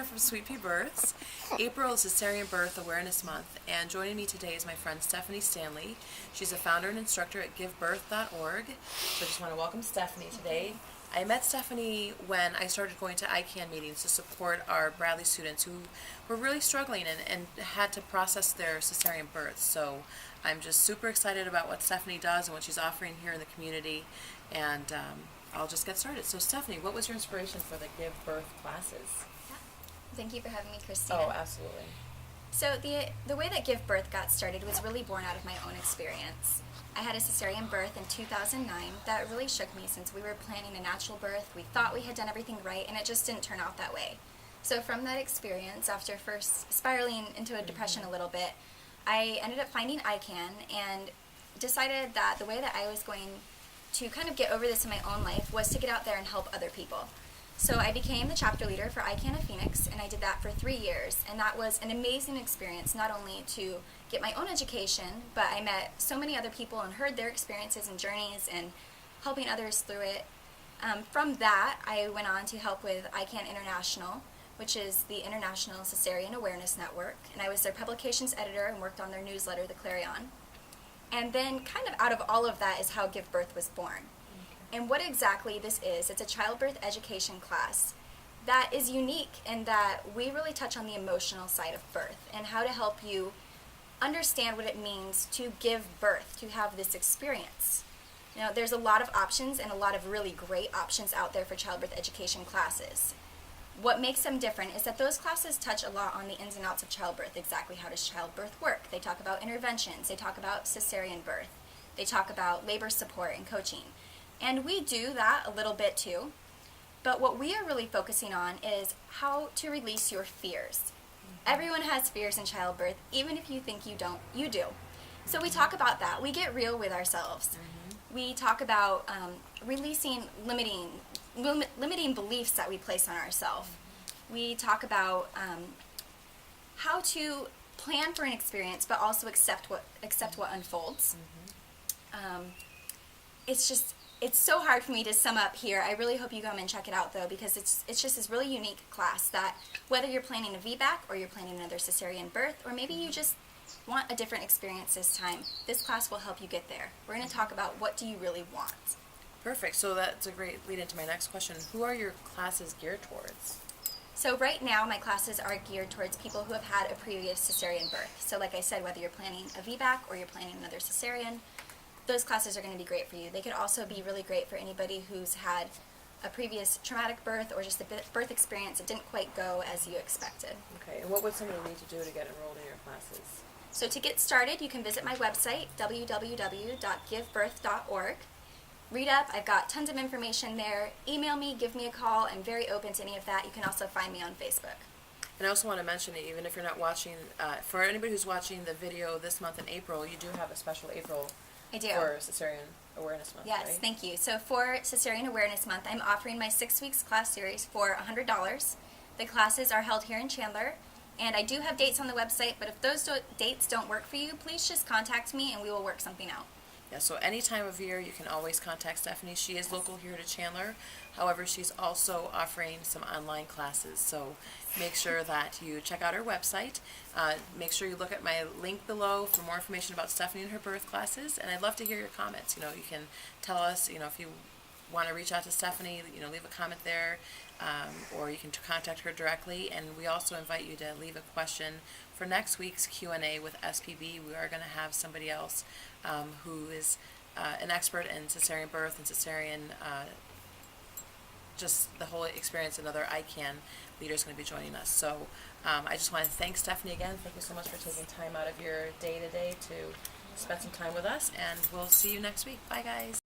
Christina from Sweet Pea Births. April is Cesarean Birth Awareness Month, and joining me today is my friend Stephanie Stanley. She's a founder and instructor at givebirth.org. So I just want to welcome Stephanie today. I met Stephanie when I started going to ICANN meetings to support our Bradley students who were really struggling and had to process their cesarean births. So I'm just super excited about what Stephanie does and what she's offering here in the community, and I'll just get started. So Stephanie, what was your inspiration for the Give Birth classes? Yeah. Thank you for having me, Christina. Oh, absolutely. So the way that Give Birth got started was really born out of my own experience. I had a cesarean birth in 2009 that really shook me, since we were planning a natural birth. We thought we had done everything right, and it just didn't turn out that way. So from that experience, after first spiraling into a depression a little bit, I ended up finding ICANN and decided that the way that I was going to kind of get over this in my own life was to get out there and help other people. So I became the chapter leader for ICANN of Phoenix, and I did that for 3 years, and that was an amazing experience, not only to get my own education, but I met so many other people and heard their experiences and journeys and helping others through it. From that, I went on to help with ICANN International, which is the International Cesarean Awareness Network, and I was their publications editor and worked on their newsletter, The Clarion. And then kind of out of all of that is how Give Birth was born. And what exactly this is, it's a childbirth education class that is unique in that we really touch on the emotional side of birth and how to help you understand what it means to give birth, to have this experience. Now, there's a lot of options and a lot of really great options out there for childbirth education classes. What makes them different is that those classes touch a lot on the ins and outs of childbirth. Exactly how does childbirth work? They talk about interventions, they talk about cesarean birth, they talk about labor support and coaching. And we do that a little bit too, but what we are really focusing on is how to release your fears. Everyone has fears in childbirth, even if you think you don't, you do. So we talk about that. We get real with ourselves. We talk about releasing limiting beliefs that we place on ourselves. We talk about how to plan for an experience, but also accept what unfolds. It's so hard for me to sum up here. I really hope you come and check it out, though, because it's just this really unique class that whether you're planning a VBAC or you're planning another cesarean birth, or maybe you just want a different experience this time, this class will help you get there. We're going to talk about what do you really want. Perfect. So that's a great lead into my next question. Who are your classes geared towards? So right now, my classes are geared towards people who have had a previous cesarean birth. So like I said, whether you're planning a VBAC or you're planning another cesarean, those classes are going to be great for you. They could also be really great for anybody who's had a previous traumatic birth or just a birth experience that didn't quite go as you expected. Okay, and what would somebody need to do to get enrolled in your classes? So to get started, you can visit my website, www.givebirth.org. Read up. I've got tons of information there. Email me, give me a call. I'm very open to any of that. You can also find me on Facebook. And I also want to mention that even if you're not watching, for anybody who's watching the video this month in April, you do have a special April I do. for Cesarean Awareness Month, Yes, right? thank you. So for Cesarean Awareness Month, I'm offering my 6 weeks class series for $100. The classes are held here in Chandler, and I do have dates on the website, but if those dates don't work for you, please just contact me and we will work something out. Yeah, so any time of year you can always contact Stephanie. She is local here to Chandler. However, she's also offering some online classes. So make sure that you check out her website. Make sure you look at my link below for more information about Stephanie and her birth classes. And I'd love to hear your comments. You can tell us, if you want to reach out to Stephanie, leave a comment there, or you can contact her directly. And we also invite you to leave a question for next week's Q&A with SPB. We are going to have somebody else who is an expert in cesarean birth and cesarean, just the whole experience. Another ICANN leader is going to be joining us. So I just want to thank Stephanie again. Thank you so much for taking time out of your day today to spend some time with us, and we'll see you next week. Bye, guys.